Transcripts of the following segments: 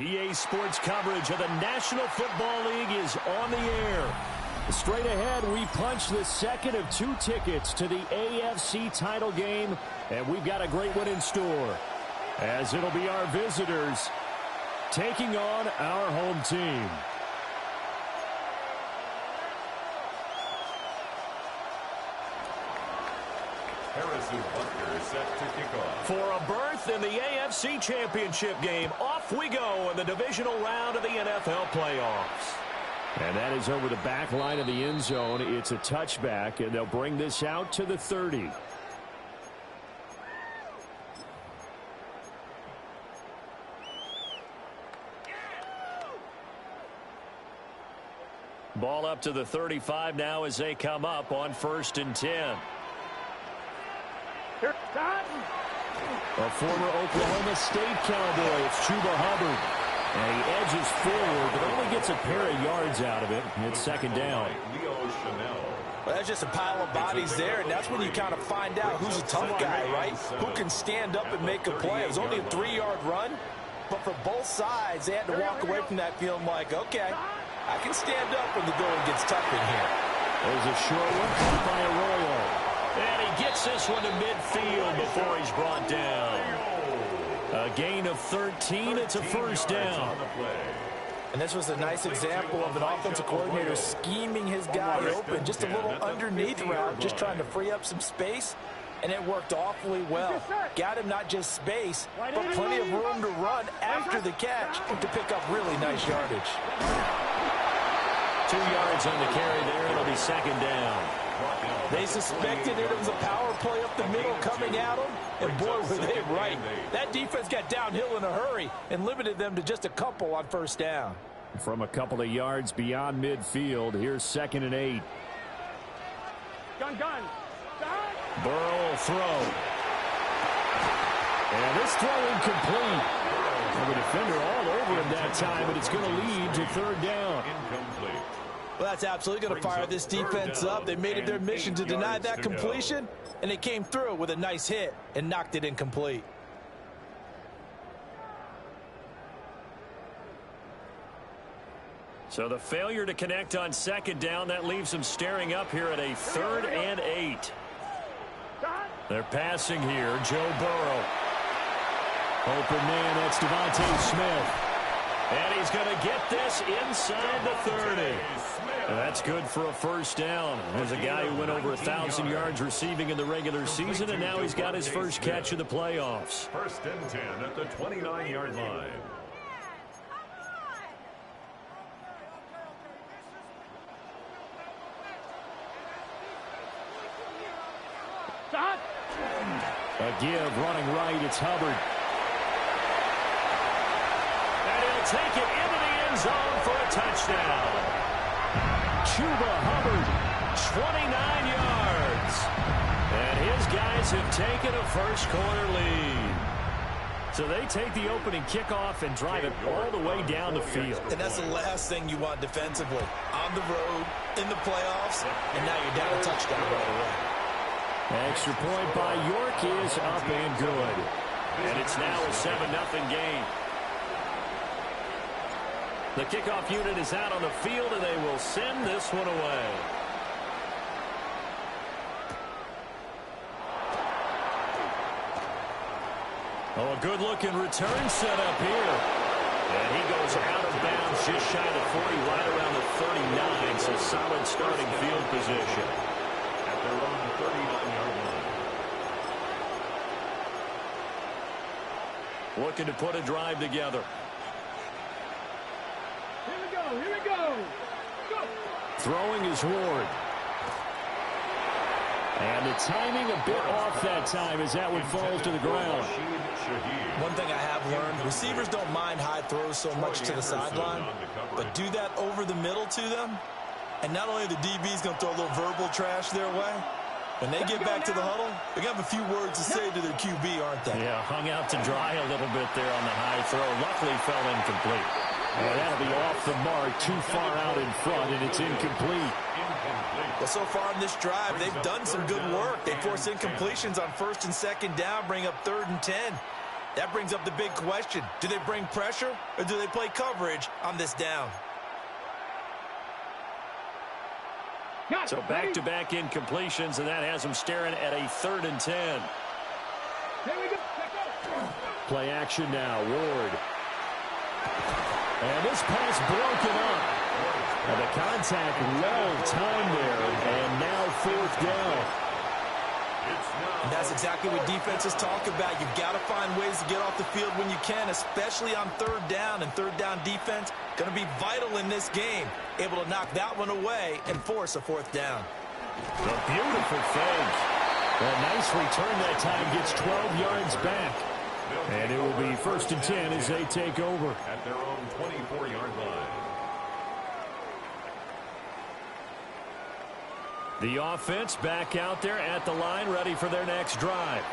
EA Sports coverage of the National Football League is on the air. Straight ahead, we punch the second of 2 tickets to the AFC title game, and we've got a great one in store, as it'll be our visitors taking on our home team. Set to kick off. For a berth in the AFC Championship game, off we go in the divisional round of the NFL playoffs. And that is over the back line of the end zone. It's a touchback, and they'll bring this out to the 30. Ball up to the 35 now as they come up on 1st and 10. A former Oklahoma State Cowboy, it's Chuba Hubbard. And he edges forward, but only gets a pair of yards out of it. It's 2nd down. Well, that's just a pile of bodies there, and that's when you kind of find out who's a tough guy, right? Who can stand up and make a play. It was only a 3-yard run, but for both sides, they had to walk away from that feeling like, okay, I can stand up when the going gets tough in here. There's a short one caught by Arroyo. And he gets this one to midfield before he's brought down. A gain of 13. It's a 1st down. And this was a nice example of an offensive coordinator scheming his guy open. Just a little underneath route, just trying to free up some space. And it worked awfully well. Got him not just space, but plenty of room to run after the catch to pick up really nice yardage. 2 yards on the carry there. It'll be 2nd down. They suspected it was a power play up the middle coming at them, and boy, were they right. That defense got downhill in a hurry and limited them to just a couple on 1st down. From a couple of yards beyond midfield, here's 2nd and 8. Gun. Burrow will throw. And this throw incomplete. And the defender all over him that time, but it's going to lead to 3rd down. Incomplete. Well, that's absolutely going to fire this defense up. They made it their mission to deny that completion, and they came through with a nice hit and knocked it incomplete. So the failure to connect on 2nd down, that leaves them staring up here at a 3rd and 8. They're passing here. Joe Burrow. Open man, that's Devontae Smith. And he's going to get this inside the 30. That's good for a 1st down. There's a guy who went over 1,000 yards receiving in the regular season, and now he's got his first catch of the playoffs. 1st and 10 at the 29-yard line. A give, running right, it's Hubbard. And he'll take it into the end zone for a touchdown. Chuba Hubbard, 29 yards. And his guys have taken a first-quarter lead. So they take the opening kickoff and drive it all the way down the field. And that's the last thing you want defensively. On the road, in the playoffs, and now you're down a touchdown right away. Extra point by York is up and good. And it's now a 7-0 game. The kickoff unit is out on the field, and they will send this one away. Oh, a good-looking return set up here. And he goes out of bounds just shy of the 40, right around the 39. So solid starting field position. At their own 39-yard line. Looking to put a drive together. Here we go. Go. Throwing is Ward. And the timing a bit off that time as that one falls to the ground. One thing I have learned, receivers don't mind high throws so much to the sideline, but do that over the middle to them, and not only are the DBs going to throw a little verbal trash their way, when they get back to the huddle, they're going to have a few words to say to their QB, aren't they? Yeah, hung out to dry a little bit there on the high throw. Luckily fell incomplete. Well, that'll be off the mark, too far out in front, and it's incomplete. Well, so far in this drive, they've done some good work. They force incompletions on 1st and 2nd down, bring up 3rd and 10. That brings up the big question. Do they bring pressure or do they play coverage on this down? So back-to-back incompletions, and that has them staring at a 3rd and 10. Here we go. Play action now, Ward. And this pass broken up. And the contact well timed there, and now 4th down. And that's exactly what defenses talk about. You've got to find ways to get off the field when you can, especially on 3rd down. And 3rd down defense going to be vital in this game. Able to knock that one away and force a 4th down. A beautiful fake. A nice return that time, gets 12 yards back. And it will be 1st and 10 as they take over. At their own 24-yard line. The offense back out there at the line, ready for their next drive.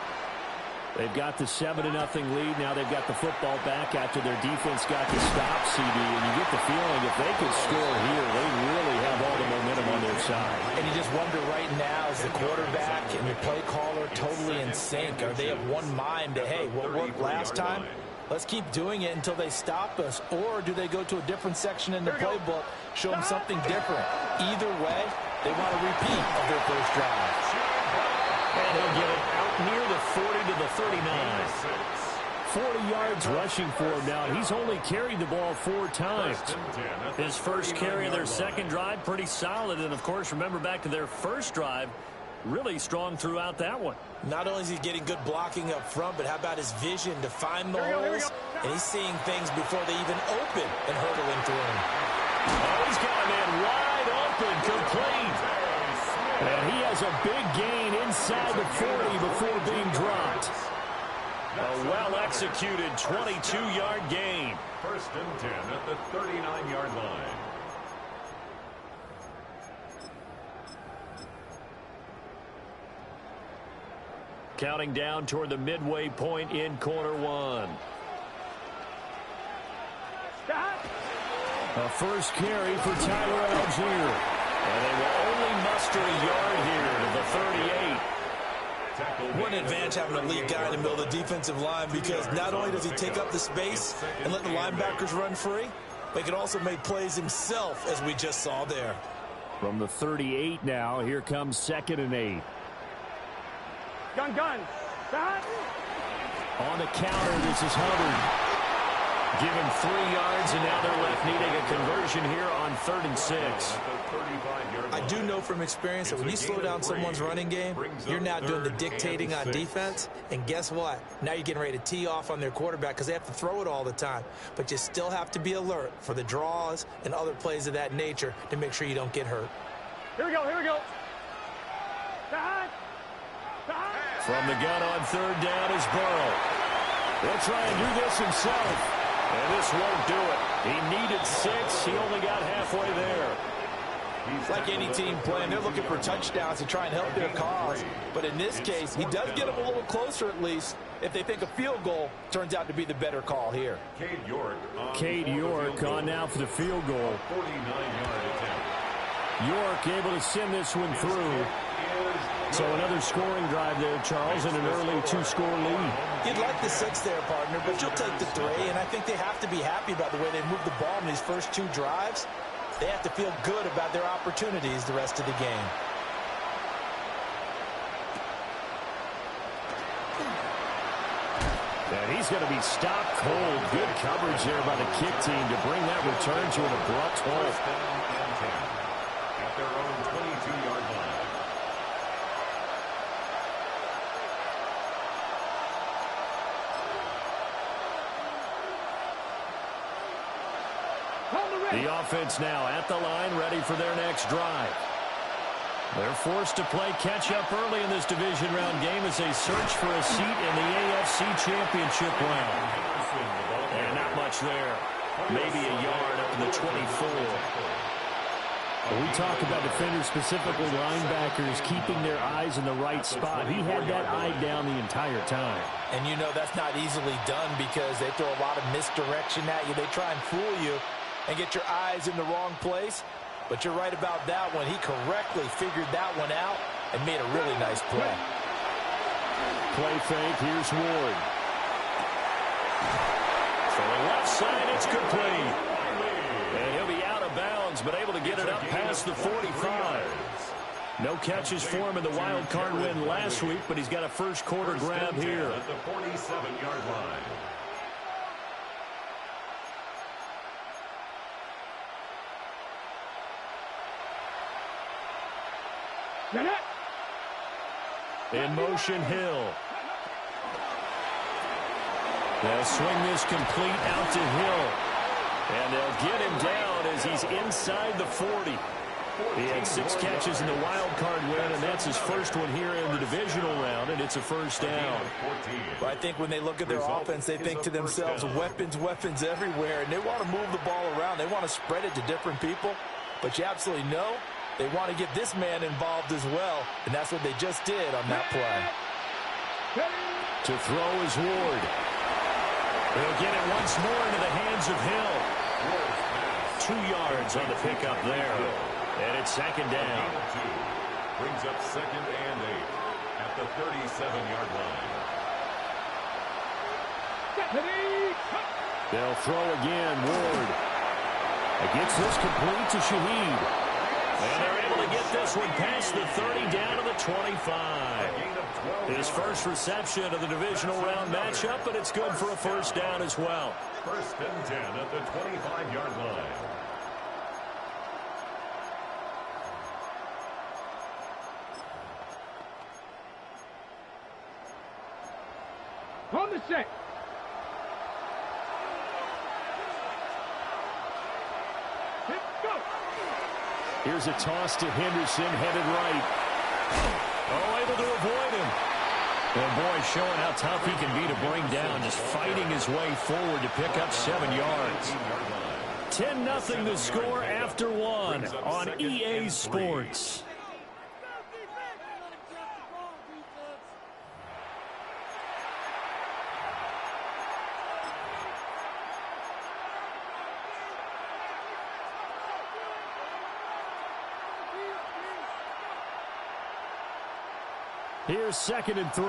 They've got the 7-0 lead. Now they've got the football back after their defense got the stop, CD. And you get the feeling if they could score here, they really have all the momentum on their side. And you just wonder right now, is the quarterback and the play caller totally in sync? Are they of one mind that, hey, what worked last time? Let's keep doing it until they stop us. Or do they go to a different section in the playbook, show them something different? Either way, they want a repeat of their first drive. And he'll get it out near the 40 to the 39. 40 yards rushing for him now. He's only carried the ball 4 times. His first carry of their second drive, pretty solid. And, of course, remember back to their first drive, really strong throughout that one. Not only is he getting good blocking up front, but how about his vision to find the holes? And he's seeing things before they even open and hurdling through them. Oh, he's got a man wide open, complete. And he has a big gain inside the 40 before being dropped. A well-executed 22-yard gain. 1st and 10 at the 39-yard line. Counting down toward the midway point in quarter 1. A first carry for Tyler Algier. And they will only muster a yard here to the 38. What an advantage having a lead guy in the middle of the defensive line, because not only does he take up the space and let the linebackers run free, but he can also make plays himself, as we just saw there. From the 38 now, here comes 2nd and 8. Gun. Stop. On the counter, this is Hubbard. Given 3 yards, and now they're left needing a conversion here on 3rd and 6. I do know from experience that when you slow down someone's running game, you're now doing the dictating on defense. And guess what? Now you're getting ready to tee off on their quarterback because they have to throw it all the time. But you still have to be alert for the draws and other plays of that nature to make sure you don't get hurt. Here we go. From the gun on 3rd down is Burrow. He'll try and do this himself. And this won't do it. He needed 6. He only got halfway there. Like any team playing, they're looking for touchdowns to try and help their cause. But in this case, he does get them a little closer at least if they think a field goal turns out to be the better call here. Cade York on now for the field goal. 49-yard attempt. York able to send this one through. So another scoring drive there, Charles, and an early 2-score lead. You'd like the 6 there, partner, but you'll take the 3. And I think they have to be happy about the way they moved the ball in these first 2 drives. They have to feel good about their opportunities the rest of the game. And he's going to be stopped cold. Good coverage there by the kick team to bring that return to an abrupt halt. At their own 22-yard line. The offense now at the line, ready for their next drive. They're forced to play catch-up early in this division round game as they search for a seat in the AFC Championship round. And not much there. Maybe a yard up to the 24. We talk about defenders, specifically linebackers, keeping their eyes in the right spot. He had that eye down the entire time. And you know that's not easily done because they throw a lot of misdirection at you. They try and fool you and get your eyes in the wrong place. But you're right about that one. He correctly figured that one out and made a really nice play. Play fake. Here's Ward. From the left side, it's complete. And he'll be out of bounds, but able to get it up past the 45. No catches for him in the wild card win last week, but he's got a first quarter grab here. At the 47-yard line. In motion, Hill. They'll swing this complete out to Hill. And they'll get him down as he's inside the 40. He had 6 catches in the wild card win, and that's his first one here in the divisional round, and it's a first down. Well, I think when they look at their offense, they think to themselves, weapons, weapons everywhere, and they want to move the ball around. They want to spread it to different people, but you absolutely know they want to get this man involved as well, and that's what they just did on that play. To throw is Ward. He'll get it once more into the hands of Hill. 2 yards on the pickup there. And it's second down. Brings up second and 8 at the 37-yard line. They'll throw again. Ward gets this complete to Shaheed. And they're able to get this one past the 30 down to the 25. His first reception of the divisional round matchup, but it's good for a first down as well. First and 10 at the 25-yard line. On the set. Go. Here's a toss to Henderson, headed right. Oh, able to avoid him. And boy, showing how tough he can be to bring down, just fighting his way forward to pick up 7 yards. 10-0 the score after 1 on EA Sports. Here's second and 3.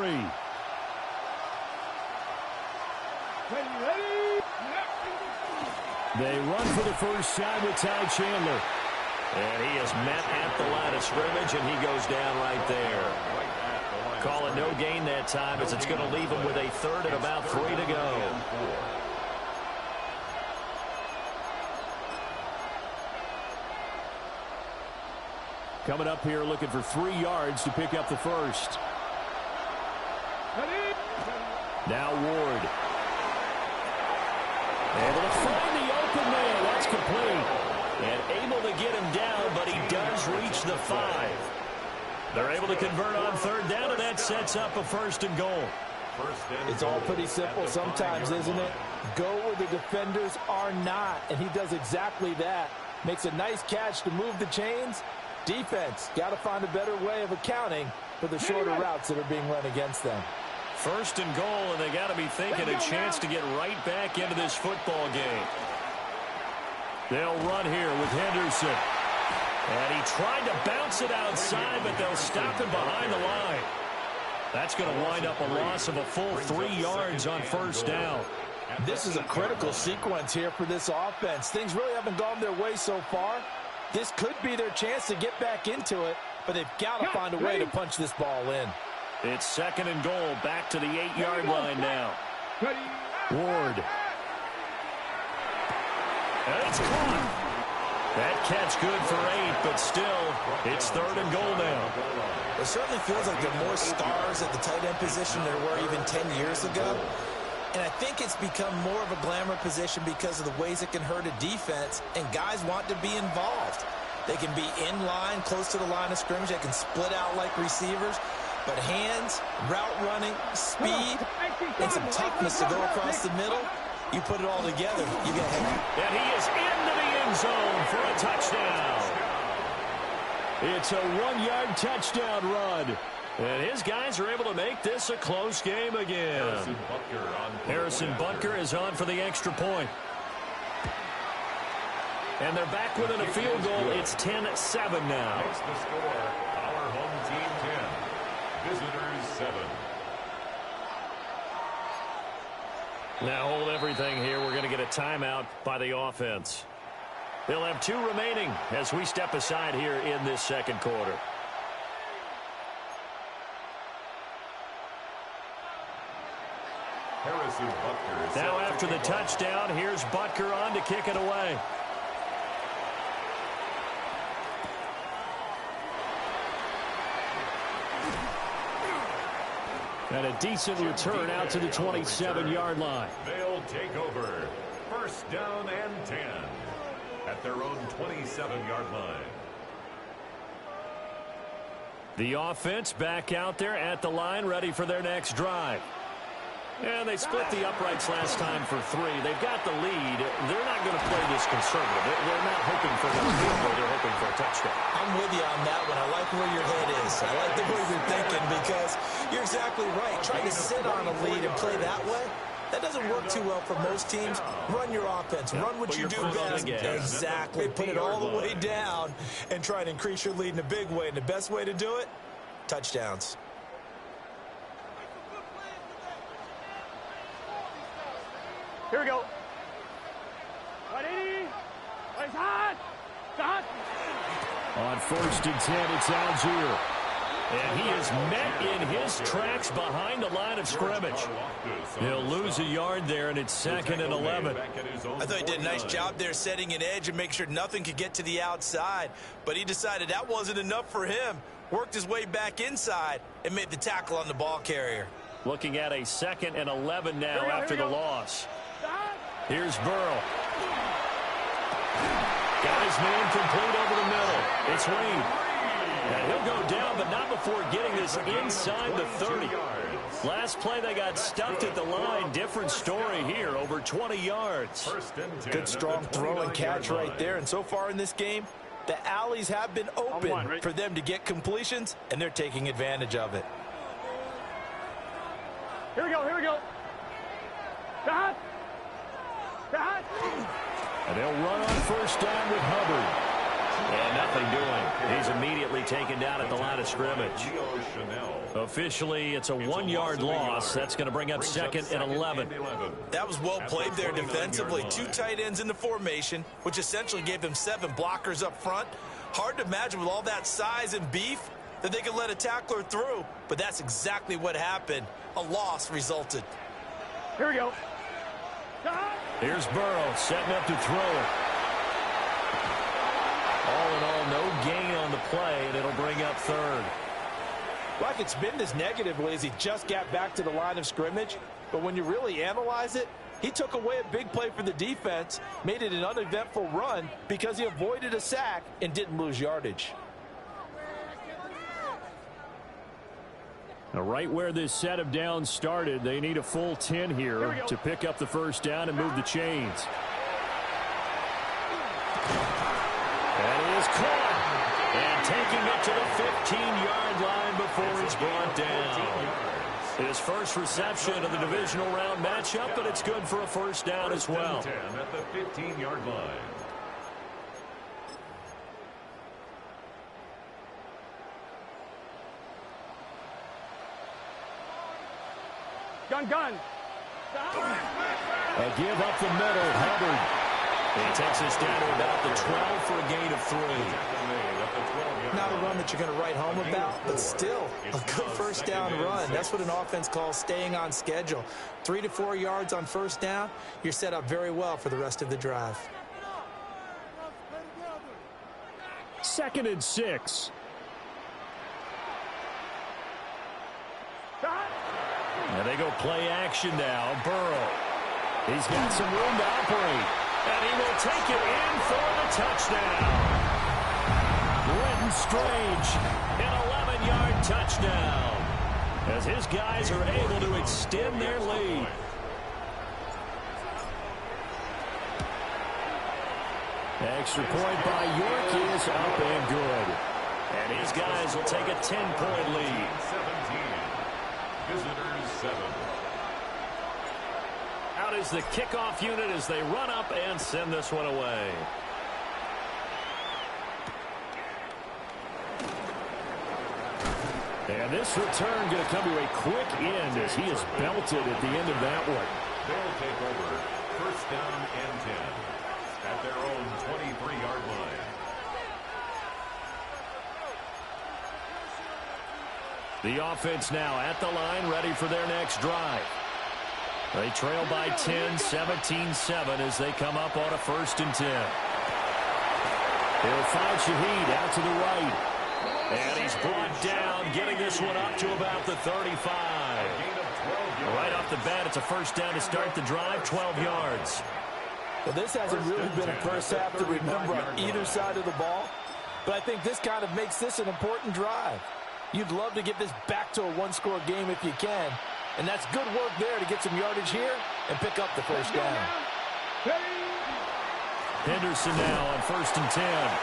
They run for the first time with Ty Chandler. And he is met at the line of scrimmage, and he goes down right there. Call it no gain that time, as it's going to leave him with a third and about 3 to go. Coming up here looking for 3 yards to pick up the first. Now Ward. Able to find the open man. That's complete. And able to get him down, but he does reach the 5. They're able to convert on third down, and that sets up a first and goal. It's all pretty simple sometimes, isn't it? Go where the defenders are not, and he does exactly that. Makes a nice catch to move the chains. Defense, got to find a better way of accounting for the shorter routes that are being run against them. First and goal, and they got to be thinking a chance to get right back into this football game. They'll run here with Henderson. And he tried to bounce it outside, but they'll stop him behind the line. That's going to wind up a loss of a full 3 yards on first down. This is a critical sequence here for this offense. Things really haven't gone their way so far. This could be their chance to get back into it, but they've got to find a way to punch this ball in. It's second and goal, back to the 8-yard line now. Ward. And it's caught. That catch good for 8, but still, it's third and goal now. It certainly feels like there are more stars at the tight end position than there were even 10 years ago. And I think it's become more of a glamour position because of the ways it can hurt a defense, and guys want to be involved. They can be in line, close to the line of scrimmage. They can split out like receivers. But hands, route running, speed, and some toughness to go across the middle, you put it all together, you get hit. And he is into the end zone for a touchdown. It's a 1-yard touchdown run. And his guys are able to make this a close game again. Harrison Butker is on for the extra point. And they're back within a field goal. It's 10-7 now. Makes the score. Our home team 10. Visitors 7. Now hold everything here. We're going to get a timeout by the offense. They'll have 2 remaining as we step aside here in this second quarter. Now after the touchdown, here's Butker on to kick it away. And a decent return out to the 27-yard line. They'll take over. First down and 10 at their own 27-yard line. The offense back out there at the line, ready for their next drive. And they split the uprights last time for 3. They've got the lead. They're not going to play this conservative. They're not hoping for the field goal. They're hoping for a touchdown. I'm with you on that one. I like where your head is. I like the way you're thinking because you're exactly right. Trying to sit on a lead and play that way, that doesn't work too well for most teams. Run your offense. Run what you do best. Exactly. Put it all the way down and try and increase your lead in a big way. And the best way to do it, touchdowns. Here we go. 180. It's hot. It's hot. On 1st and 10, it's Algier. And he is met in his tracks behind the line of scrimmage. He'll lose a yard there, and it's 2nd and 11. I thought he did a nice job there setting an edge and make sure nothing could get to the outside. But he decided that wasn't enough for him. Worked his way back inside and made the tackle on the ball carrier. Looking at a 2nd and 11 now after the loss. Here's Burrow. Got his man complete over the middle. It's Reed. And he'll go down, but not before getting this inside the 30. Last play, they got stuffed at the line. Different story here, over 20 yards. Good, strong throw and catch right there. And so far in this game, the alleys have been open for them to get completions, and they're taking advantage of it. Here we go. Here we go. Hot. Hot. And they'll run on 1st down with Hubbard. And nothing doing. He's immediately taken down at the line of scrimmage. Officially, it's a 1-yard loss. That's going to bring up 2nd and 11. That was well played there defensively. 2 tight ends in the formation, which essentially gave them 7 blockers up front. Hard to imagine with all that size and beef that they could let a tackler through, but that's exactly what happened. A loss resulted. Here we go. Here's Burrow setting up to throw it. All in all, no gain on the play, and it'll bring up 3rd. Well, I could spin this negatively as he just got back to the line of scrimmage, but when you really analyze it, he took away a big play for the defense, made it an uneventful run because he avoided a sack and didn't lose yardage. Now, right where this set of downs started, they need a full 10 here to pick up the 1st down and move the chains. That is caught. And taking it to the 15-yard line before it's brought down. His first reception of the divisional round matchup, but it's good for a 1st down as well. 10 at the 15-yard line. Gun. A give up the middle, Hubbard. He takes us down to about the 12 for a gain of 3. Not a run that you're going to write home about, but still a good 1st down run. That's what an offense calls staying on schedule. 3 to 4 yards on 1st down, you're set up very well for the rest of the drive. 2nd and 6. And they go play action now. Burrow. He's got some room to operate. And he will take it in for the touchdown. Brenton Strange, an 11-yard touchdown. As his guys are able to extend their lead. Extra point by York is up and good. And his guys will take a 10-point lead. 17. Visitors 7. Out is the kickoff unit as they run up and send this one away. And this return going to come to a quick end as he is belted at the end of that one. They'll take over first down and 10 at their own 23-yard line. The offense now at the line, ready for their next drive. They trail by 10, 17-7 as they come up on a 1st and 10. He'll find Shaheed out to the right. And he's brought down, getting this one up to about the 35. Right off the bat, it's a 1st down to start the drive, 12 yards. Well, this hasn't really been a first half to remember on either side of the ball, but I think this kind of makes this an important drive. You'd love to get this back to a one-score game if you can, and that's good work there to get some yardage here and pick up the 1st down. Henderson now on 1st and 10.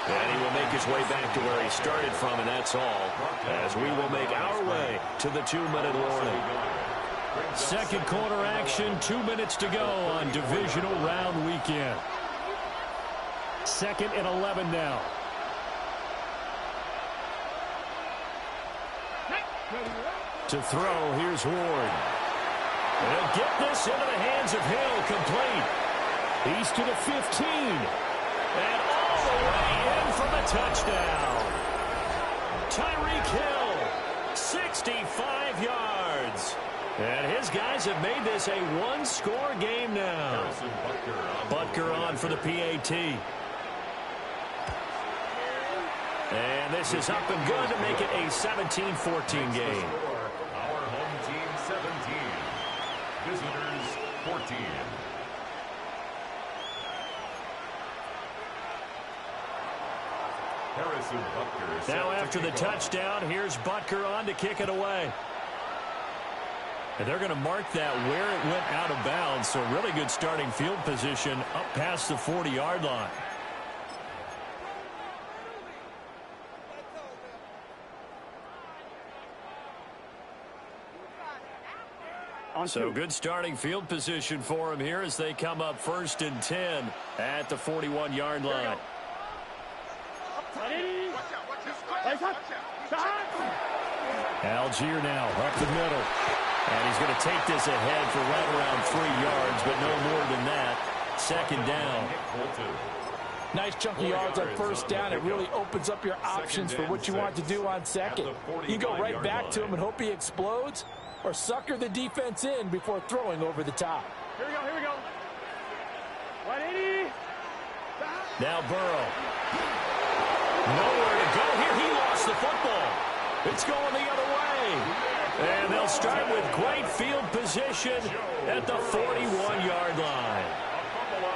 And he will make his way back to where he started from, and that's all, as we will make our way to the 2-minute warning. Second quarter action, 2 minutes to go on divisional round weekend. 2nd and 11 now. To throw, here's Ward. They'll get this into the hands of Hill, complete. He's to the 15. And all the way in for the touchdown. Tyreek Hill, 65 yards. And his guys have made this a one-score game now. Butker on for the PAT. And this is up and good to make it a 17-14 game. Our home team 17. Visitors 14. Now after the touchdown, here's Butker on to kick it away. And they're going to mark that where it went out of bounds, so really good starting field position up past the 40-yard line. So good starting field position for them here as they come up 1st and 10 at the 41-yard line. Algier now up the middle. And he's going to take this ahead for right around 3 yards, but no more than that. 2nd down. Nice chunky yards on 1st down. It really opens up your options for what you want to do on 2nd. You go right back to him and hope he explodes, or sucker the defense in before throwing over the top. Here we go. 180. Now Burrow. Nowhere to go here. He lost the football. It's going the other way. And they'll start with great field position at the 41-yard line.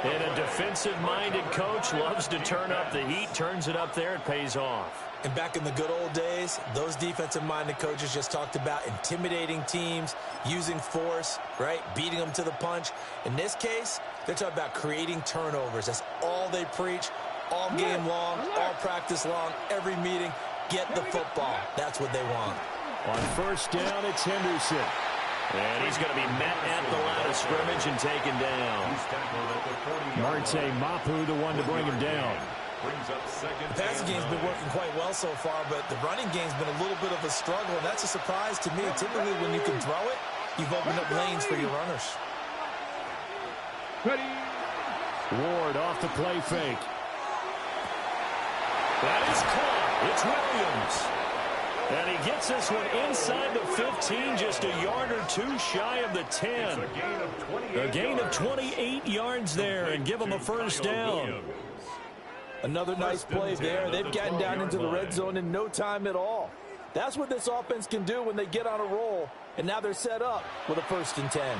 And a defensive-minded coach loves to turn up the heat, turns it up there, it pays off. And back in the good old days, those defensive-minded coaches just talked about intimidating teams, using force, right, beating them to the punch. In this case, they're talking about creating turnovers. That's all they preach, all game long, all practice long, every meeting. Get the football. That's what they want. On 1st down, it's Henderson. And he's going to be met at the line of scrimmage and taken down. Marte Mapu, the one to bring him down. The passing game's been working quite well so far, but the running game's been a little bit of a struggle, and that's a surprise to me. Typically, when you can throw it, you've opened up lanes for your runners. Ward off the play fake. That is caught. It's Williams. And he gets this one inside the 15, just a yard or two shy of the 10. A gain of 28 yards there and give him a 1st down. Another nice play there. They've gotten down into the red zone in no time at all. That's what this offense can do when they get on a roll. And now they're set up with a 1st and 10.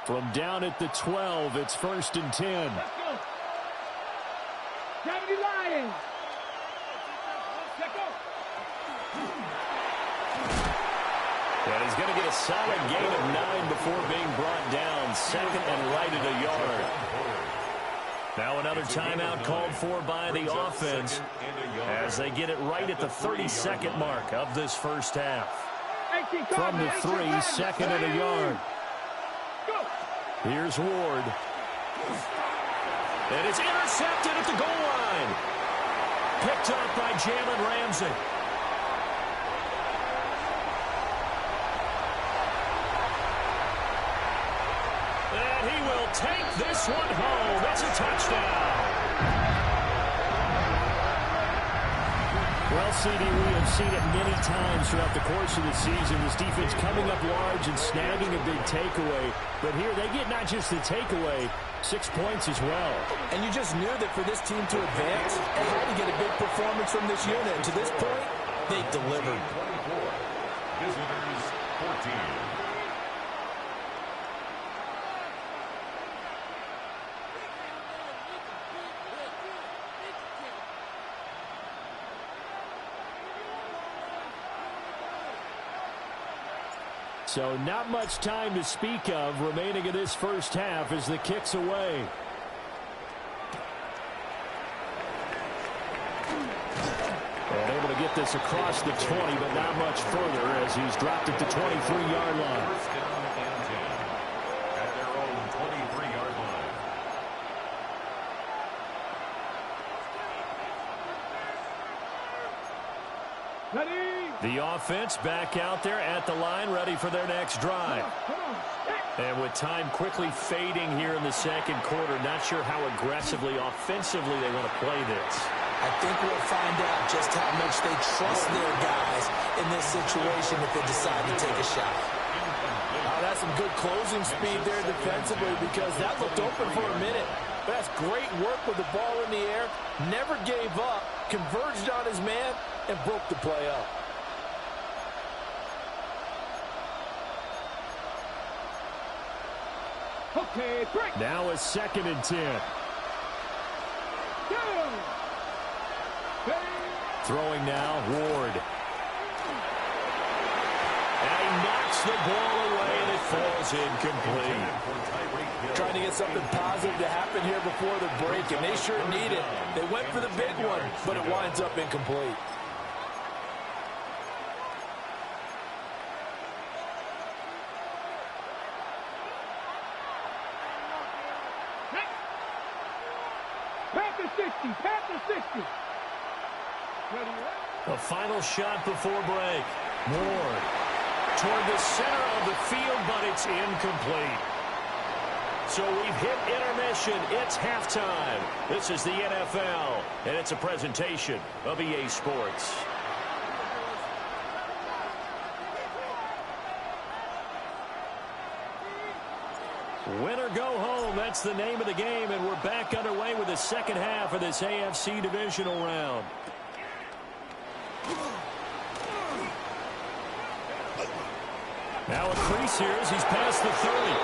From down at the 12, it's 1st and 10. Let's go. Gravity Lions. Let's go. And he's going to get a solid gain of 9 before being brought down. 2nd and right at a yard. Now another timeout called for by the offense as they get it right at the 32nd mark of this 1st half. From the 3, 2nd and a yard. Here's Ward. And it's intercepted at the goal line. Picked up by Jalen Ramsey. And he will take this one home. It's a touchdown. Well, CD, we have seen it many times throughout the course of the season. This defense coming up large and snagging a big takeaway. But here they get not just the takeaway, 6 points as well. And you just knew that for this team to advance, they had to get a big performance from this unit. And to this point, they delivered. 24. Visitors 14. So not much time to speak of remaining in this first half as the kick's away. And able to get this across the 20, but not much further as he's dropped at the 23-yard line. First down and 10 at their own 23-yard line. Ready? The offense back out there at the line, ready for their next drive. And with time quickly fading here in the second quarter, not sure how aggressively, offensively they want to play this. I think we'll find out just how much they trust their guys in this situation if they decide to take a shot. Oh, that's some good closing speed there defensively because that looked open for a minute. But that's great work with the ball in the air. Never gave up, converged on his man, and broke the play up. Okay, break. Now a 2nd and 10. Go. Throwing now, Ward. And he knocks the ball away, and it falls incomplete. Trying to get something positive to happen here before the break, and they sure need it. They went for the big one, but it winds up incomplete. Panther 60. Panther 60. A final shot before break. Ward toward the center of the field, but it's incomplete. So we've hit intermission. It's halftime. This is the NFL, and it's a presentation of EA Sports. Win or go home, that's the name of the game, and we're back underway with the second half of this AFC divisional round. Now a crease here as he's past the 30.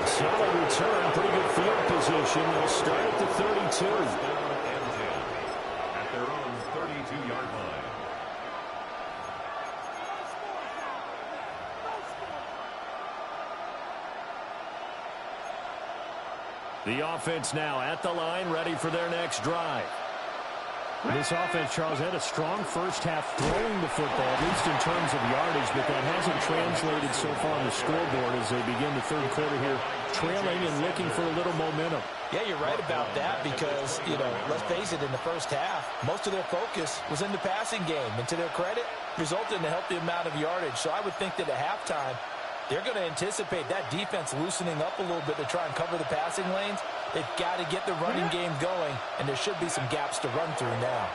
Solid return, pretty good field position. They'll start at the 32. At their own 32-yard line. The offense now at the line, ready for their next drive. This offense, Charles, had a strong first half throwing the football, at least in terms of yardage, but that hasn't translated so far on the scoreboard as they begin the third quarter here, trailing and looking for a little momentum. Yeah, you're right about that because, let's face it, in the first half, most of their focus was in the passing game. And to their credit, resulted in a healthy amount of yardage. So I would think that at halftime, they're going to anticipate that defense loosening up a little bit to try and cover the passing lanes. They've got to get the running game going, and there should be some gaps to run through now.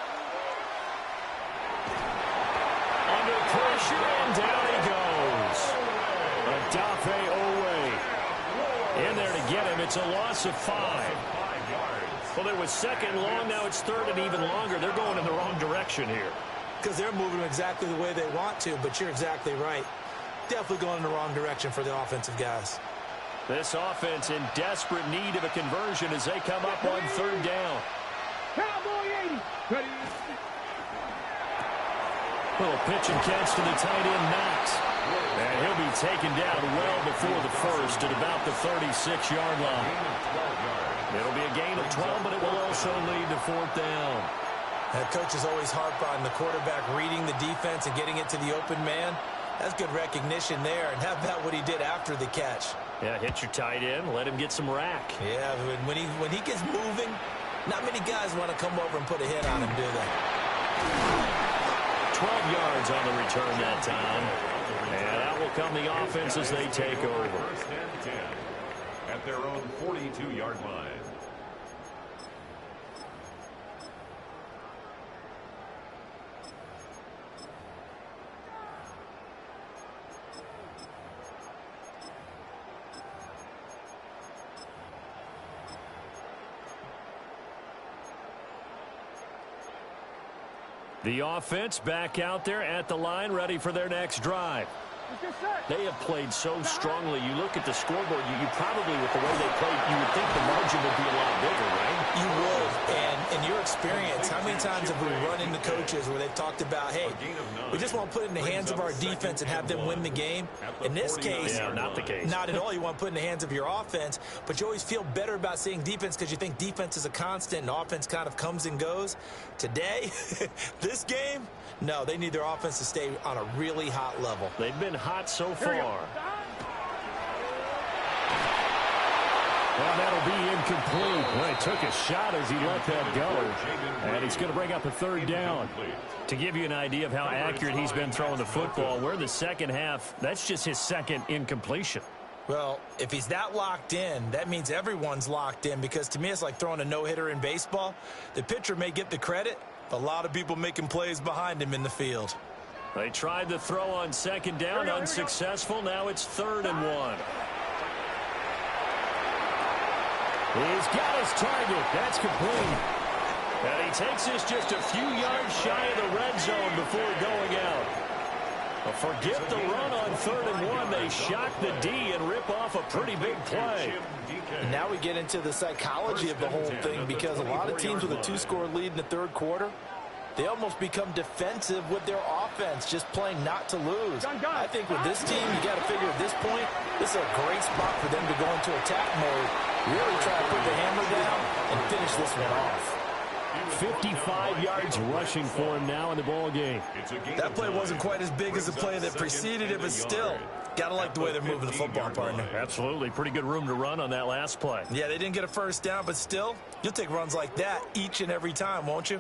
Under pressure, and down he goes. Adafe Owe. In there to get him. It's a loss of 5. Well, it was second long. Now it's third and even longer. They're going in the wrong direction here. Because they're moving exactly the way they want to, but you're exactly right. Definitely going in the wrong direction for the offensive guys. This offense in desperate need of a conversion as they come up on third down. Cowboy 80. Ready. Little pitch and catch to the tight end, Knox. And he'll be taken down well before the first at about the 36-yard line. It'll be a gain of 12, but it will also lead to fourth down. Coaches always harp on the quarterback reading the defense and getting it to the open man. That's good recognition there. And how about what he did after the catch? Yeah, hit your tight end, let him get some rack. Yeah, when he gets moving, not many guys want to come over and put a hit on him, do they? 12 yards on the return that time. And out will come the offense as they take over. First and 10 at their own 42-yard line. The offense back out there at the line, ready for their next drive. They have played so strongly. You look at the scoreboard, you probably, with the way they played, you would think the margin would be a lot bigger, right? You would. And in your experience, how many times have we run into coaches where they've talked about, hey, we just want to put it in the hands of our defense and have them win the game? In this case, not the case. Not at all. You want to put it in the hands of your offense, but you always feel better about seeing defense because you think defense is a constant and offense kind of comes and goes. Today, this game, no, they need their offense to stay on a really hot level. They've been hot so far. Well, that'll be incomplete. Well, he took a shot as he let that go. And he's going to bring up a third down. To give you an idea of how accurate he's been throwing the football, we're in the second half. That's just his second incompletion. Well, if he's that locked in, that means everyone's locked in, because to me it's like throwing a no-hitter in baseball. The pitcher may get the credit, but a lot of people making plays behind him in the field. They tried to throw on second down, unsuccessful. Now it's 3rd and 1. He's got his target. That's complete. And he takes this just a few yards shy of the red zone before going out. But forget the run on 3rd and 1. They shock the D and rip off a pretty big play. And now we get into the psychology of the whole thing, because a lot of teams with a 2-score lead in the third quarter, they almost become defensive with their offense, just playing not to lose. I think with this team, you got to figure at this point, this is a great spot for them to go into attack mode, really try to put the hammer down and finish this one off. 55 yards rushing for him now in the ball game. That play wasn't quite as big as the play that preceded it, but still, got to like the way they're moving the football, partner. Absolutely. Pretty good room to run on that last play. Yeah, they didn't get a first down, but still, you'll take runs like that each and every time, won't you?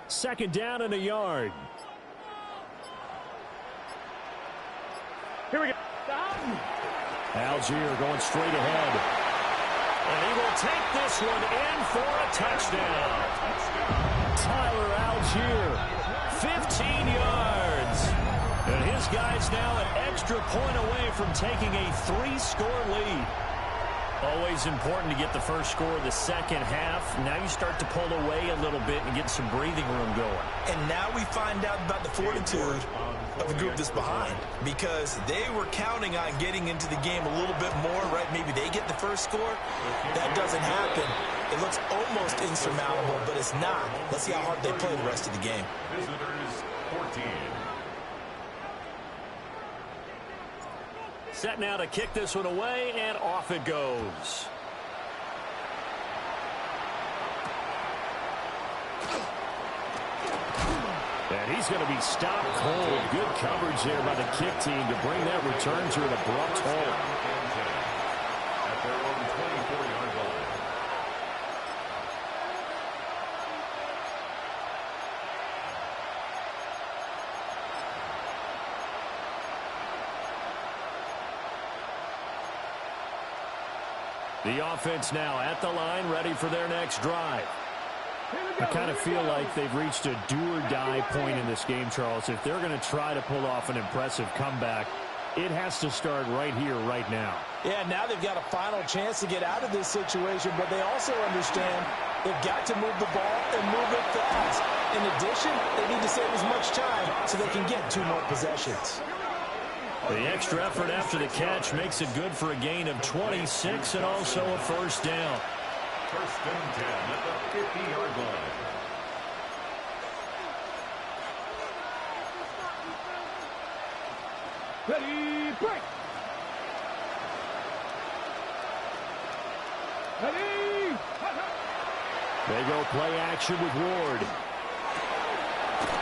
Second down and a yard. Here we go. Algier going straight ahead. And he will take this one in for a touchdown. Tyler Algier, 15 yards. And his guy's now an extra point away from taking a 3-score lead. Always important to get the first score of the second half. Now you start to pull away a little bit and get some breathing room going. And now we find out about the fortitude of the group that's behind, because they were counting on getting into the game a little bit more, right? Maybe they get the first score. That doesn't happen. It looks almost insurmountable, but it's not. Let's see how hard they play the rest of the game. Visitors 14. Set now to kick this one away, and off it goes. And he's going to be stopped cold. Good coverage there by the kick team to bring that return to an abrupt halt. At their own 24-yard line. The offense now at the line, ready for their next drive. I kind of feel like they've reached a do-or-die point in this game, Charles. If they're going to try to pull off an impressive comeback, it has to start right here, right now. Yeah, now they've got a final chance to get out of this situation, but they also understand they've got to move the ball and move it fast. In addition, they need to save as much time so they can get 2 more possessions. The extra effort after the catch makes it good for a gain of 26 and also a first down. First and 10 at the 50-yard line. Ready, break. They go play action with Ward.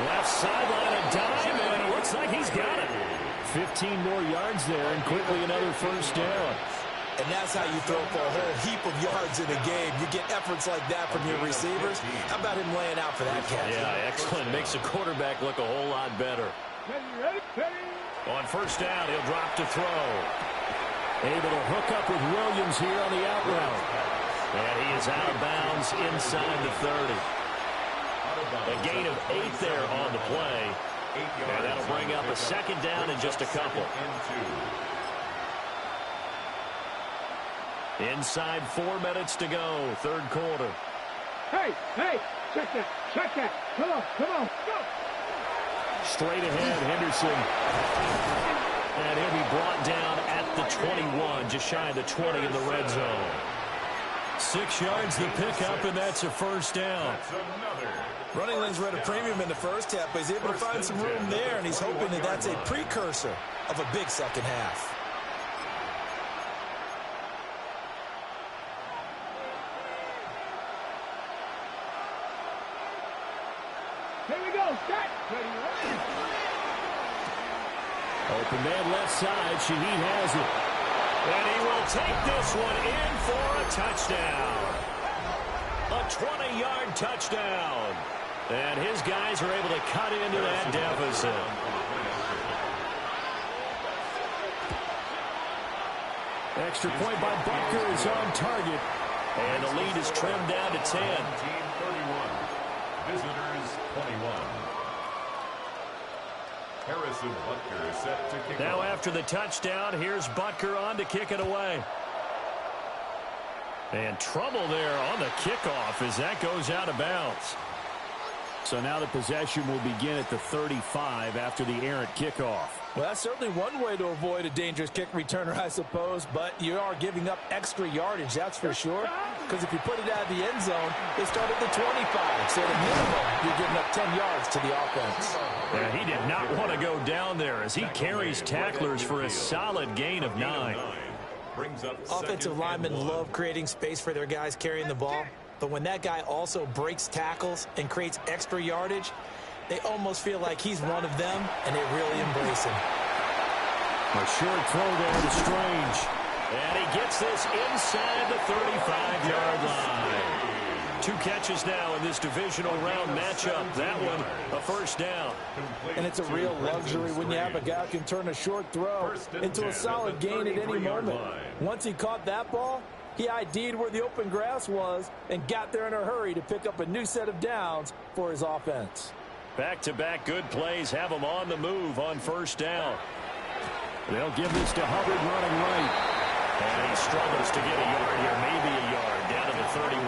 Left sideline, a dive, and it looks like he's got it. 15 more yards there, and quickly another first down. And that's how you throw for a whole heap of yards in a game. You get efforts like that from your receivers. How about him laying out for that catch? Yeah, excellent. Makes the quarterback look a whole lot better. On first down, he'll drop to throw. Able to hook up with Williams here on the out route. And he is out of bounds inside the 30. A gain of 8 there on the play. And that'll bring up a second down in just a couple. Inside 4 minutes to go, third quarter. Hey, check that. Come on, go. Straight ahead, Henderson. And he'll be brought down at the 21, just shy of the 20 in the red zone. 6 yards the pickup, and that's a first down. Running lanes were at a premium in the first half, but he's able to find some room there, and he's hoping that that's a precursor of a big second half. Here we go, set. Open man left side, Shaheed has it. And he will take this one in for a touchdown. A 20-yard touchdown. And his guys are able to cut into that deficit. Extra point by Butker is on target. And the lead is trimmed down to 10. 31. Visitors 21. Harrison Butker set to kick Now off. after the touchdown, here's Butker on to kick it away. And trouble there on the kickoff as that goes out of bounds. So now the possession will begin at the 35 after the errant kickoff. Well, that's certainly one way to avoid a dangerous kick returner, I suppose, but you are giving up extra yardage, that's for sure, because if you put it out of the end zone, they start at the 25, so at a minimum, you're giving up 10 yards to the offense. Yeah, he did not want to go down there as he carries tacklers for a solid gain of 9. Offensive linemen love creating space for their guys carrying the ball, but when that guy also breaks tackles and creates extra yardage, they almost feel like he's one of them, and they really embrace him. A short throw there to Strange. And he gets this inside the 35-yard line. 2 catches now in this divisional round matchup. That one, a first down. And it's a real luxury when you have a guy who can turn a short throw into a solid gain at any moment. Once he caught that ball, he ID'd where the open grass was and got there in a hurry to pick up a new set of downs for his offense. Back-to-back good plays have him on the move on first down. They'll give this to Hubbard running right. And he struggles to get a yard here, maybe a yard, down to the 31.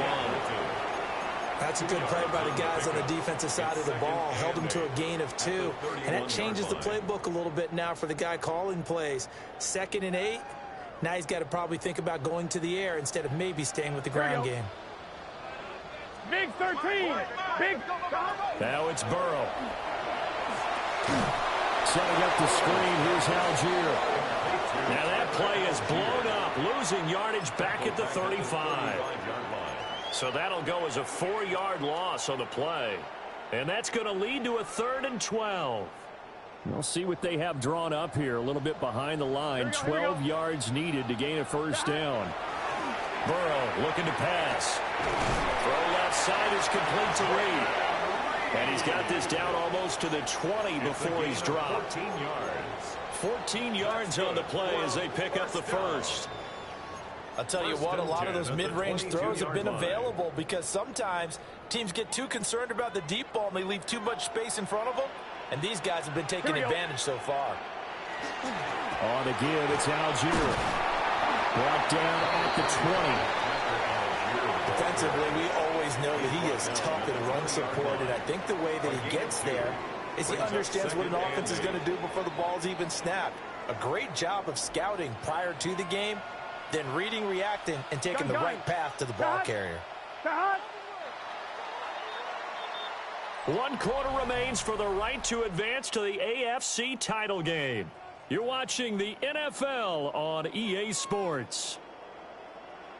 That's a good play by the guys on the defensive side of the ball. Held him to a gain of 2. And that changes the playbook a little bit now for the guy calling plays. 2nd and 8. Now he's got to probably think about going to the air instead of maybe staying with the ground game. Big 13. Big. Now it's Burrow. Setting up the screen. Here's Algier. Now that play is blown up. Losing yardage back at the 35. So that'll go as a 4-yard loss on the play. And that's going to lead to a 3rd and 12. We'll see what they have drawn up here. A little bit behind the line. 12 yards needed to gain a first down. Burrow looking to pass. Throw left side is complete to Reed. And he's got this down almost to the 20 before he's dropped. 14 yards on the play as they pick up the first. I'll tell you what, a lot of those mid-range throws have been available because sometimes teams get too concerned about the deep ball and they leave too much space in front of them. And these guys have been taking advantage so far. On the give, it's Algier. Brought down at the 20. Defensively, we always know that he is tough in run support, and I think the way that he gets there is he understands what an offense is going to do before the ball's even snapped. A great job of scouting prior to the game, then reading, reacting, and taking the right path to the ball carrier. 1 quarter remains for the right to advance to the AFC title game. You're watching the NFL on EA Sports.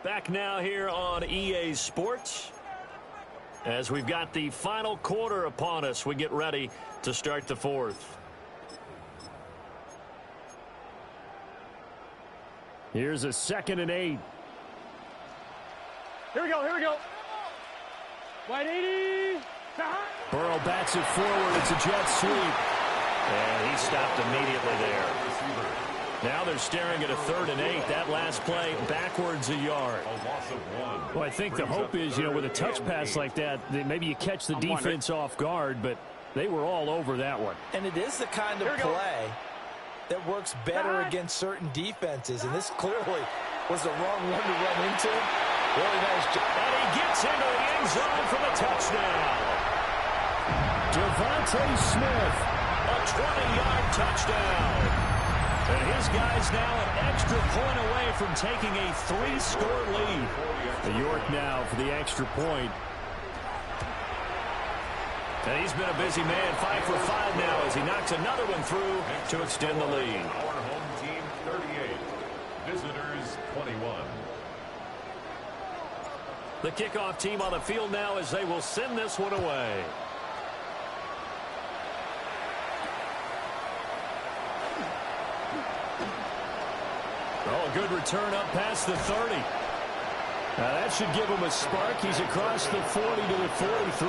Back now here on EA Sports. As we've got the final quarter upon us, we get ready to start the fourth. Here's a 2nd and 8. Here we go, here we go. Wide 80. Burrow bats it forward. It's a jet sweep. And he stopped immediately there. Now they're staring at a 3rd and 8. That last play backwards a yard. Well, I think the hope is, with a touch pass like that maybe you catch the defense off guard, but they were all over that one. And it is the kind of play that works better against certain defenses, and this clearly was the wrong one to run into. Really nice job. And he gets into the end zone for the touchdown. Devontae Smith, a 20-yard touchdown. And his guys now an extra point away from taking a 3-score lead. New York now for the extra point. And he's been a busy man, 5 for 5 now as he knocks another one through to extend the lead. Our home team 38, visitors 21. The kickoff team on the field now as they will send this one away. Oh, a good return up past the 30. Now that should give him a spark. He's across the 40 to the 43.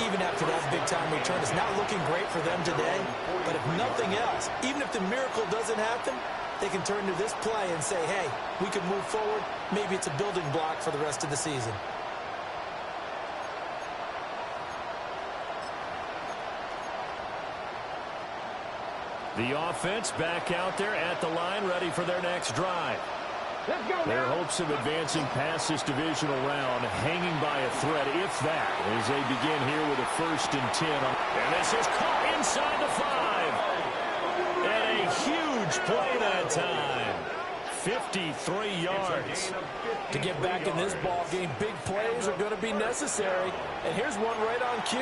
Even after that big-time return, it's not looking great for them today. But if nothing else, even if the miracle doesn't happen, they can turn to this play and say, hey, we can move forward. Maybe it's a building block for the rest of the season. The offense back out there at the line, ready for their next drive. Let's go, Their man. hopes of advancing past this divisional round hanging by a thread, if that, as they begin here with a 1st and 10. And this is caught inside the 5. And a huge play that time. 53 yards. To get back in this ball game, big plays are going to be necessary. And here's one right on cue.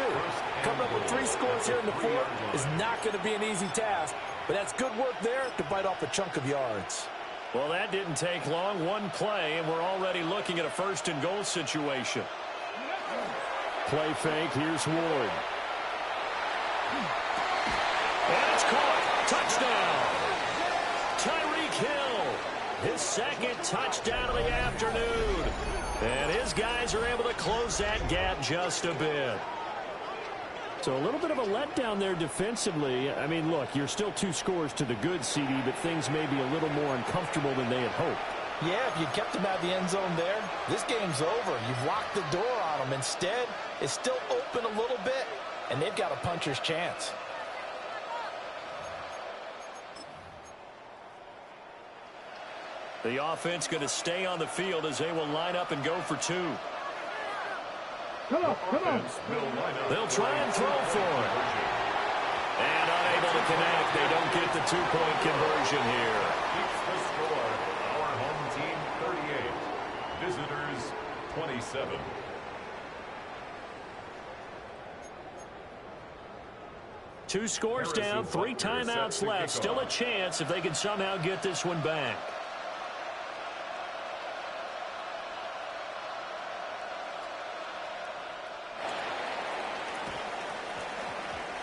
Coming up with 3 scores here in the 4th is not going to be an easy task. But that's good work there to bite off a chunk of yards. Well, that didn't take long. One play, and we're already looking at a 1st and goal situation. Play fake. Here's Ward. And it's caught. Touchdown. Tyreek Hill, his 2nd touchdown of the afternoon. And his guys are able to close that gap just a bit. So a little bit of a letdown there defensively. I mean, look, you're still 2 scores to the good, CD, but things may be a little more uncomfortable than they had hoped. Yeah, if you kept them out of the end zone there, this game's over. You've locked the door on them. Instead, it's still open a little bit, and they've got a puncher's chance. The offense going to stay on the field as they will line up and go for 2. Come on, come on. They'll try and throw for it. And unable to connect. They don't get the 2-point conversion here. Keeps the score. Our home team 38, visitors 27. Two scores down, 3 timeouts left. Still a chance if they can somehow get this one back.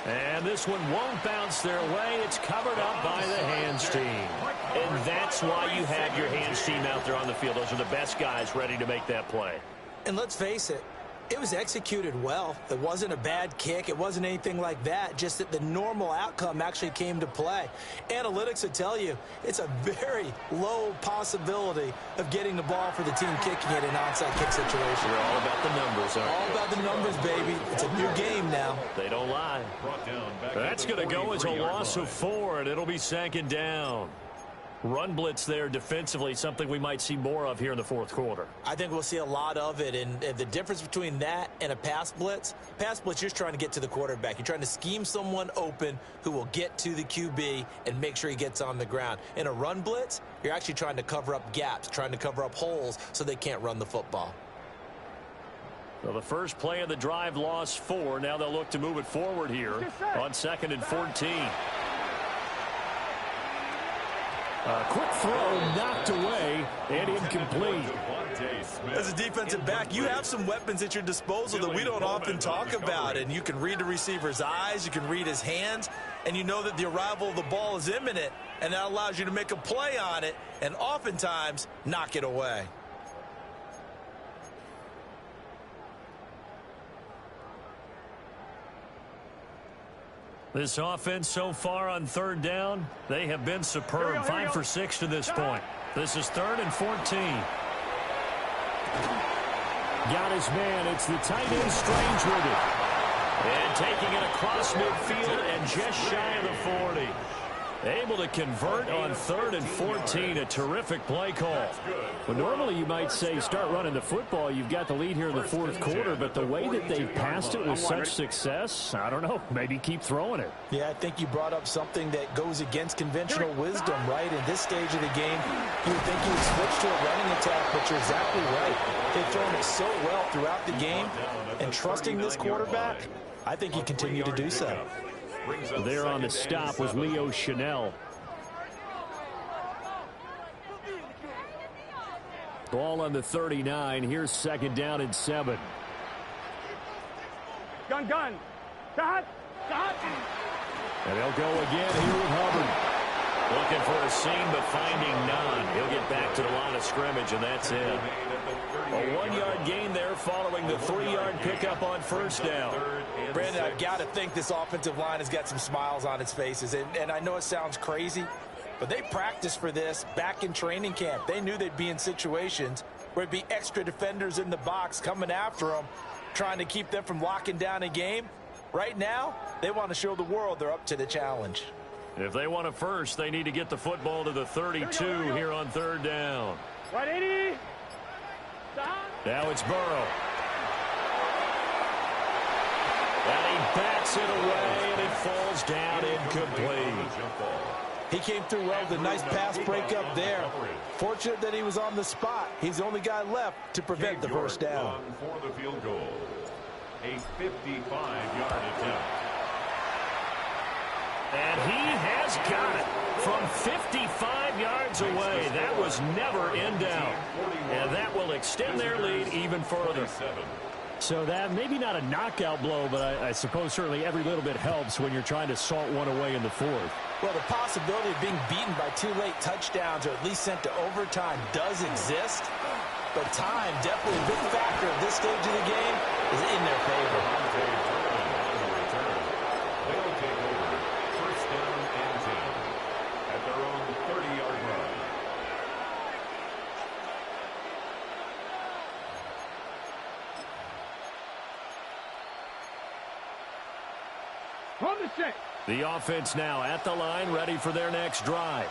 And this one won't bounce their way. It's covered up by the hands team. And that's why you have your hands team out there on the field. Those are the best guys ready to make that play. And let's face it, it was executed well. It wasn't a bad kick. It wasn't anything like that. Just that the normal outcome actually came to play. Analytics would tell you it's a very low possibility of getting the ball for the team kicking it in an onside kick situation. We're all about the numbers, aren't All we? about the numbers, baby. It's a new game now. They don't lie. That's going to go as a loss of 4, and it'll be 2nd down. Run blitz there defensively, something we might see more of here in the 4th quarter. I think we'll see a lot of it, and the difference between that and a pass blitz, you're just trying to get to the quarterback. You're trying to scheme someone open who will get to the QB and make sure he gets on the ground. In a run blitz, you're actually trying to cover up gaps, trying to cover up holes so they can't run the football. Well, the first play of the drive lost 4. Now they'll look to move it forward here on 2nd and 14. A quick throw knocked away and incomplete. As a defensive back, you have some weapons at your disposal that we don't often talk about. And you can read the receiver's eyes, you can read his hands, and you know that the arrival of the ball is imminent, and that allows you to make a play on it and oftentimes knock it away. This offense so far on third down, they have been superb. 5 for 6 to this point. This is 3rd and 14. Got his man. It's the tight end Strange with it. And taking it across midfield and just shy of the 40. Able to convert on 3rd and 14. A terrific play call. Well, normally you might say start running the football. You've got the lead here in the 4th quarter, but the way that they've passed it with such success, I don't know, maybe keep throwing it. Yeah, I think you brought up something that goes against conventional wisdom, right? In this stage of the game, you would think you would switch to a running attack, but you're exactly right. They've thrown it so well throughout the game, and trusting this quarterback, I think you continue to do so. There on the stop was Leo Chanel. Ball on the 39. Here's 2nd down and 7. Gun. Stop. And they'll go again here with Hubbard. Looking for a seam, but finding none. He'll get back to the line of scrimmage, and that's it. A 1-yard gain there following the 3-yard pickup on 1st down. Brandon, I've got to think this offensive line has got some smiles on its faces. And I know it sounds crazy, but they practiced for this back in training camp. They knew they'd be in situations where it'd be extra defenders in the box coming after them, trying to keep them from locking down a game. Right now, they want to show the world they're up to the challenge. If they want a first, they need to get the football to the 32 here on 3rd down. Right, 80. Now it's Burrow. And he bats it away, and it falls down incomplete. He came through well with a nice pass breakup there. Fortunate that he was on the spot. He's the only guy left to prevent the first down. For the field goal, a 55-yard attempt. And he has got it from 55 yards away. That was never in doubt. And that will extend their lead even further. So that maybe not a knockout blow, but I suppose certainly every little bit helps when you're trying to salt one away in the 4th. Well, the possibility of being beaten by 2 late touchdowns or at least sent to overtime does exist. But time, definitely a big factor at this stage of the game, is in their favor. They'll take over 1st down and 10 at their own 30-yard line. From the 6. The offense now at the line, ready for their next drive.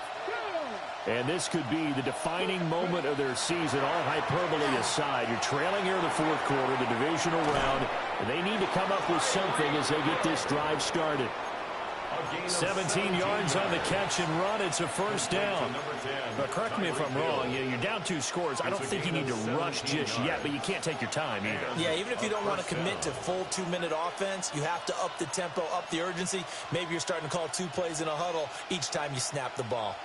And this could be the defining moment of their season, all hyperbole aside. You're trailing here in the 4th quarter, the divisional round, and they need to come up with something as they get this drive started. 17 yards on the catch and run. It's a 1st down. But correct me if I'm wrong. You're down 2 scores. I don't think you need to rush just yet, but you can't take your time either. Yeah, even if you don't want to commit to full 2-minute offense, you have to up the tempo, up the urgency. Maybe you're starting to call 2 plays in a huddle each time you snap the ball.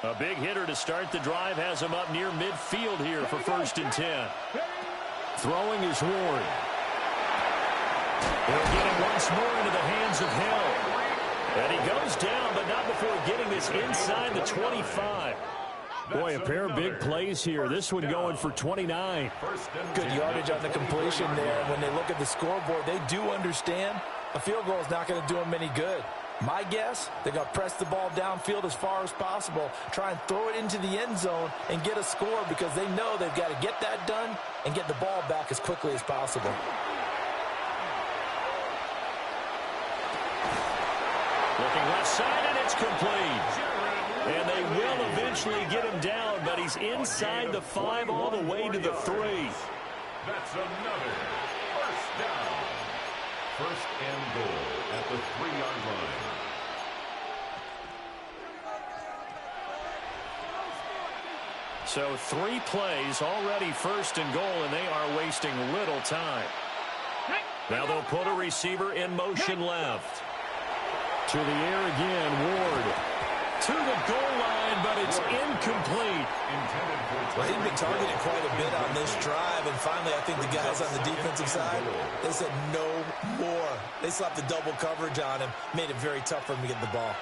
A big hitter to start the drive has him up near midfield here for 1st and 10. Throwing is Ward. They'll get him once more into the hands of Hill. And he goes down, but not before getting this inside the 25. Boy, a pair of big plays here. This one going for 29. Good yardage on the completion there. When they look at the scoreboard, they do understand a field goal is not going to do them any good. My guess, they're going to press the ball downfield as far as possible, try and throw it into the end zone and get a score because they know they've got to get that done and get the ball back as quickly as possible. Looking left side, and it's complete. And they will eventually get him down, but he's inside the 5 all the way to the 3. That's another 1st down. 1st and goal at the 3-yard line. So 3 plays already 1st and goal, and they are wasting little time. Now they'll put a receiver in motion left. To the air again, Ward. To the goal line, but it's incomplete. Well, he'd been targeted quite a bit on this drive, and finally I think the guys on the defensive side, they said no more. They slapped the double coverage on him, made it very tough for him to get the ball.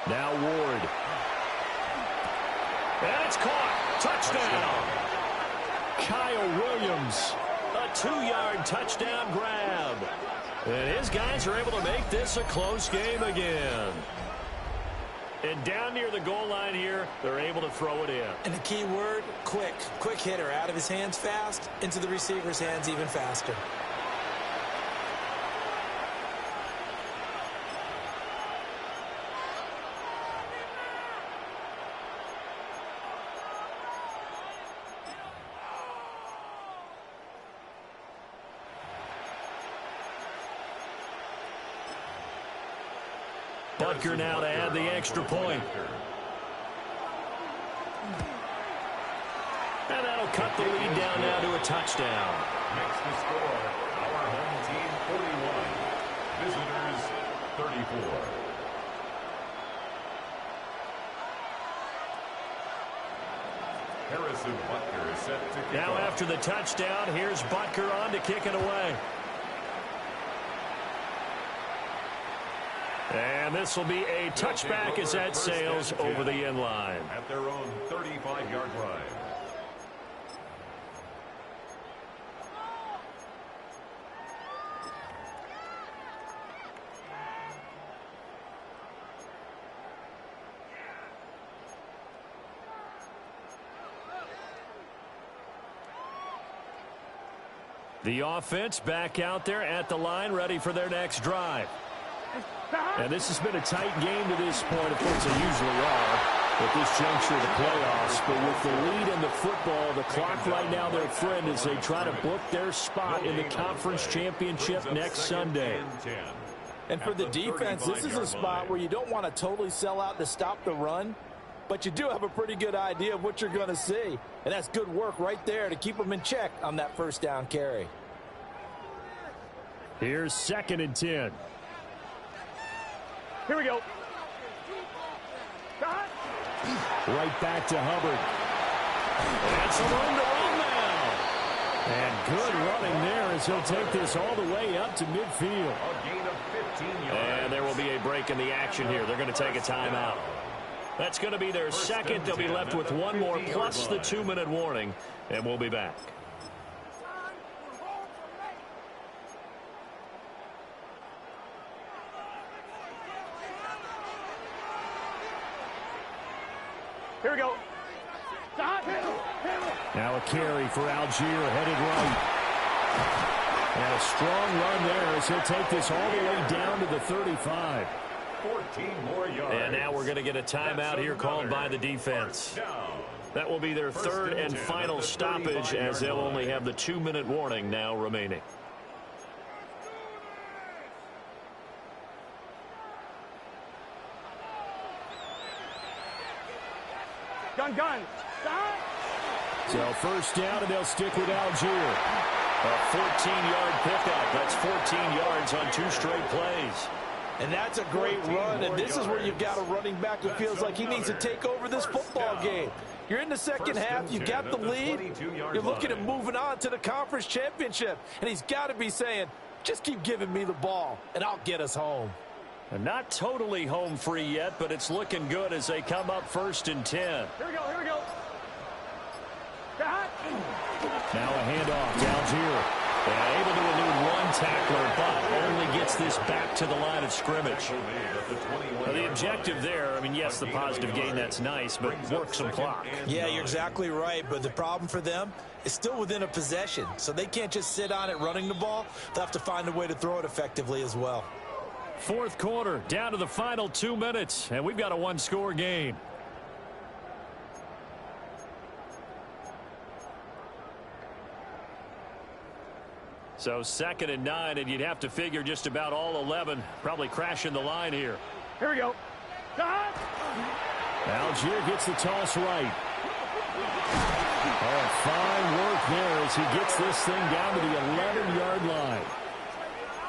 Now Ward. And it's caught. Touchdown. Kyle Williams. A 2-yard touchdown grab. And his guys are able to make this a close game again. And down near the goal line here, they're able to throw it in. And the key word, quick. Quick hitter. Out of his hands fast, into the receiver's hands even faster. Butker now to add the extra point. And that'll cut the lead down now to a touchdown. Next to score, our home team 41, visitors 34. Harrison Butker is set to kick Now off. after the touchdown, here's Butker on to kick it away. And this will be a touchback as that sails over the end line. At their own 35-yard line. The offense back out there at the line, ready for their next drive. And this has been a tight game to this point. Of course, they usually are at this juncture of the playoffs. But with the lead in the football, the clock right now their friend as they try to book their spot in the conference championship next Sunday. And for the defense, this is a spot where you don't want to totally sell out to stop the run, but you do have a pretty good idea of what you're going to see. And that's good work right there to keep them in check on that first down carry. Here's 2nd and 10. Here we go. Right back to Hubbard. And some room to run now. And good running there as he'll take this all the way up to midfield. A gain of 15 yards. And there will be a break in the action here. They're going to take a timeout. That's going to be their second. They'll be left with one more plus the 2-minute warning. And we'll be back. Here we go. Now a carry for Algier, headed right. And a strong run there as he'll take this all the way down to the 35. 14 more yards. And now we're going to get a timeout here called by the defense. That will be their third and final stoppage as they'll only have the 2-minute warning now remaining. Gun. So first down, and they'll stick with Algier. A 14-yard pickup. That's 14 yards on 2 straight plays. And that's a great run, and this is where you've got a running back who feels like he needs to take over this football game. You're in the second half, you got the lead, you're looking at moving on to the conference championship, and he's got to be saying, just keep giving me the ball, and I'll get us home. And not totally home free yet, but it's looking good as they come up 1st and 10. Here we go. Now a handoff to Algier. And able to elude one tackler, but only gets this back to the line of scrimmage. Well, the objective there, I mean, yes, the positive gain, that's nice, but work some clock. Yeah, you're exactly right, but the problem for them is still within a possession, so they can't just sit on it running the ball. They'll have to find a way to throw it effectively as well. 4th quarter, down to the final 2 minutes, and we've got a 1-score game. So 2nd and 9, and you'd have to figure just about all 11 probably crashing the line here. Here we go. Algier gets the toss right. Oh, fine work there as he gets this thing down to the 11-yard line.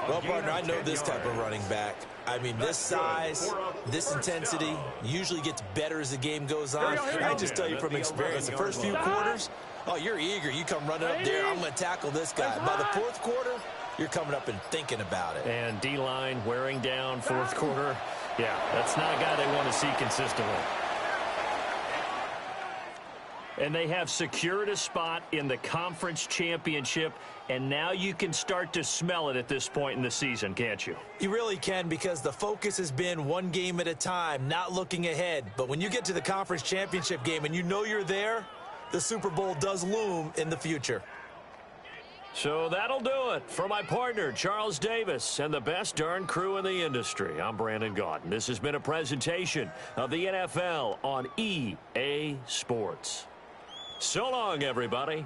Well, partner, I know this type of running back. I mean, this size, this intensity usually gets better as the game goes on. I just tell you from experience, the first few quarters, oh, you're eager. You come running up there, I'm going to tackle this guy. By the fourth quarter, you're coming up and thinking about it. And D-line wearing down fourth quarter. Yeah, that's not a guy they want to see consistently. And they have secured a spot in the conference championship, and now you can start to smell it at this point in the season, can't you? You really can, because the focus has been one game at a time, not looking ahead. But when you get to the conference championship game and you know you're there, the Super Bowl does loom in the future. So that'll do it for my partner, Charles Davis, and the best darn crew in the industry. I'm Brandon Gaudin. This has been a presentation of the NFL on EA Sports. So long, everybody.